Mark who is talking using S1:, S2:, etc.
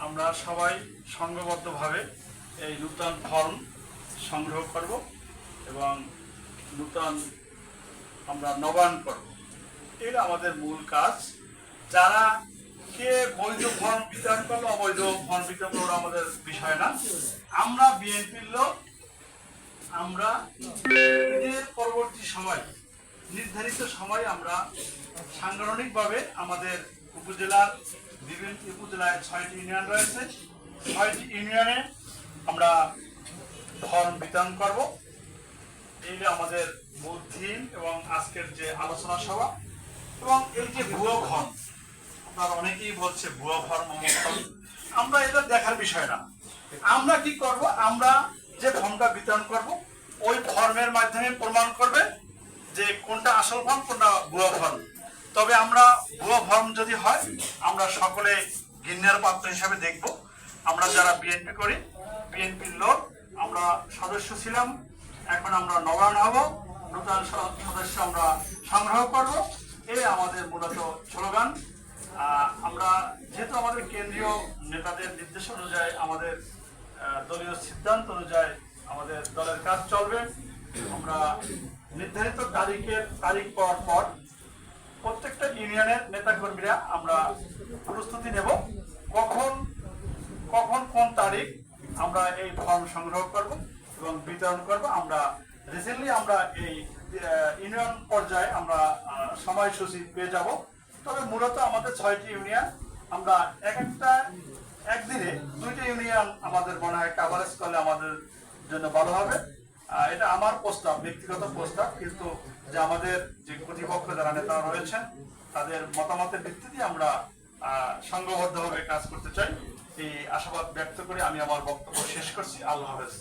S1: আমরা সবাই সংঘবদ্ধভাবে এই নূতন ফর্ম সংগ্রহ করব এবং নূতন আমরা নবায়ন করব। এটা আমাদের মূল কাজ। যারা কে বৈধ ফর্ম বিতরণ করলো অবৈধ ফর্ম বিতরণ করলো আমাদের বিষয় না। আমরা বিএনপির লোক, আমরা ঈদের পরবর্তী সময় নির্ধারিত সময় আমরা সাংগঠনিকভাবে আমাদের উপজেলার বিভিন্ন উপজেলায় 6টি ইউনিয়ন রয়েছে, 6টি ইউনিয়নে আমরা ফর্ম বিতরণ করব। এইটা আমাদের মূল থিম এবং আজকের যে আলোচনা সভা। এবং এই যে ভুয়ো ফর্ম, আপনারা অনেকেই বলছে ভুয়ো ফর্ম, আমরা এটা দেখার বিষয় না। আমরা কি করব, আমরা যে ফর্মটা বিতরণ করব ওই ফর্মের মাধ্যমে প্রমাণ করবে যে কোনটা আসল ফর্ম কোনটা ভুয়ো ফর্ম। তবে আমরা ভুয়ো ফর্ম যদি হয় আমরা সকলে ঘৃণার পাত্র হিসাবে দেখব। আমরা যারা বিএনপি করি, বিএনপির লোক, আমরা সদস্য ছিলাম, এখন আমরা নবায়ন হব, নতুন সদস্য আমরা সংগ্রহ করব। এই আমাদের মূলত স্লোগান। আমরা যেহেতু আমাদের কেন্দ্রীয় নেতাদের নির্দেশ অনুযায়ী, আমাদের দলীয় সিদ্ধান্ত অনুযায়ী আমাদের দলের কাজ চলবে। আমরা নির্ধারিত তারিখ পর পর প্রত্যেকটা ইউনিয়নের নেতাকর্মীরা আমরা প্রস্তুতি নেব কখন কোন তারিখ আমরা এই ফর্ম সংগ্রহ করব এবং বিতরণ করব। আমরা রিসেন্টলি আমরা এই ইউনিয়ন পর্যায়ে আমরা সময়সূচি পেয়ে যাব। তবে মূলত আমাদের 6টি ইউনিয়ন, আমরা একদিনে 2টি ইউনিয়ন আমাদের মনে হয় কাভারেজ করলে আমাদের জন্য ভালো হবে। এটা আমার প্রস্তাব, ব্যক্তিগত প্রস্তাব, কিন্তু যে আমাদের যে কর্তৃপক্ষ যারা নেতা রয়েছেন তাদের মতামতের ভিত্তিতে আমরা সংঘবদ্ধভাবে কাজ করতে চাই। এই আশাবাদ ব্যক্ত করে আমি আমার বক্তব্য শেষ করছি। আল্লাহ হাফেজ।